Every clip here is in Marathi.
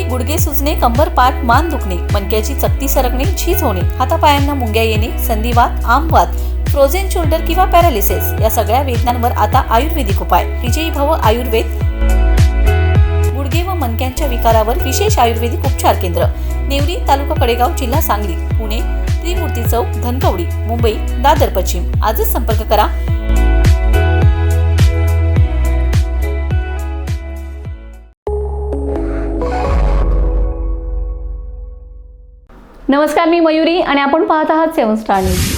गुडघे सुजणे, कंबर पाठ मान दुखणे, मणक्याची चकती सरकणे, झीज होणे, हातापायांना मुंग्या येणे, संधिवात, आमवात, फ्रोझन शोल्डर किंवा पॅरालिसिस या सगळ्या वेदनांवर आता आयुर्वेदिक उपाय. विजयी भव आयुर्वेद. गुडघे व मणक्यांच्या विकारावर विशेष आयुर्वेदिक उपचार केंद्र. नेवरी, तालुका कडेगाव, जिल्हा सांगली. पुणे त्रिमूर्ती चौक, धनकवडी. मुंबई दादर पश्चिम. आजच संपर्क करा. नमस्कार, मी मयुरी आणि आपण पाहत आहात 7 स्टार न्यूज.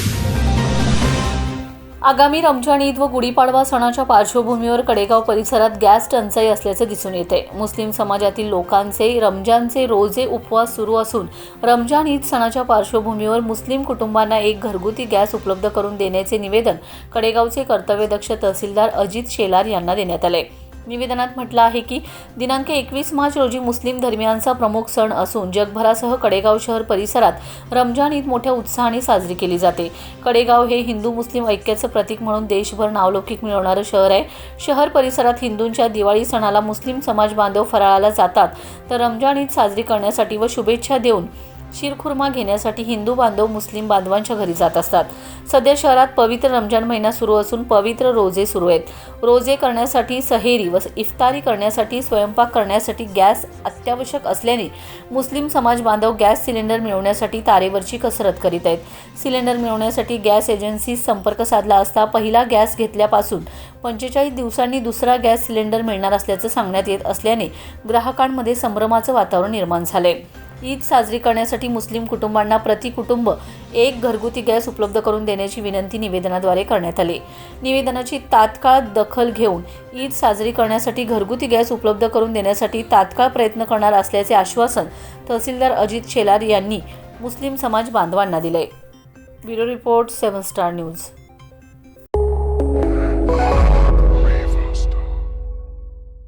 आगामी रमजान ईद व गुढीपाडवा सणाच्या पार्श्वभूमीवर कडेगाव परिसरात गॅस टंचाई असल्याचे दिसून येते. मुस्लिम समाजातील लोकांचे रमजानचे रोजे उपवास सुरू असून रमजान ईद सणाच्या पार्श्वभूमीवर मुस्लिम कुटुंबांना एक घरगुती गॅस उपलब्ध करून देण्याचे निवेदन कडेगावचे कर्तव्यदक्ष तहसीलदार अजित शेलार यांना देण्यात आले. निवेदनात म्हटलं आहे की दिनांक 21 मार्च रोजी मुस्लिम धर्मियांचा प्रमुख सण असून जगभरासह कडेगाव शहर परिसरात रमजान ईद मोठ्या उत्साहाने साजरी केली जाते. कडेगाव हे हिंदू मुस्लिम ऐक्याचं प्रतीक म्हणून देशभर नावलौकिक मिळवणारं शहर आहे. शहर परिसरात हिंदूंच्या दिवाळी सणाला मुस्लिम समाज बांधव फराळाला जातात, तर रमजान ईद साजरी करण्यासाठी व शुभेच्छा देऊन शिरखुर्मा घेण्यासाठी हिंदू बांधव मुस्लिम बांधवांच्या घरी जात असतात. सध्या शहरात पवित्र रमजान महिना सुरू असून पवित्र रोजे सुरू आहेत. रोजे करण्यासाठी, सहेरी व इफ्तारी करण्यासाठी, स्वयंपाक करण्यासाठी गॅस अत्यावश्यक असल्याने मुस्लिम समाज बांधव गॅस सिलेंडर मिळवण्यासाठी तारेवरची कसरत करीत आहेत. सिलेंडर मिळवण्यासाठी गॅस एजन्सीस संपर्क साधला असता पहिला गॅस घेतल्यापासून 45 दिवसांनी दुसरा गॅस सिलेंडर मिळणार असल्याचं सांगण्यात येत असल्याने ग्राहकांमध्ये संभ्रमाचं वातावरण निर्माण झाले. ईद साजरी करण्यासाठी मुस्लिम कुटुंबांना प्रति कुटुंब एक घरगुती गॅस उपलब्ध करून देण्याची विनंती निवेदनाद्वारे करण्यात आली. निवेदनाची तात्काळ दखल घेऊन ईद साजरी करण्यासाठी घरगुती गॅस उपलब्ध करून देण्यासाठी तात्काळ प्रयत्न करणार असल्याचे आश्वासन तहसीलदार अजित शेलार यांनी मुस्लिम समाज बांधवांना दिले. Bureau report 7 star news.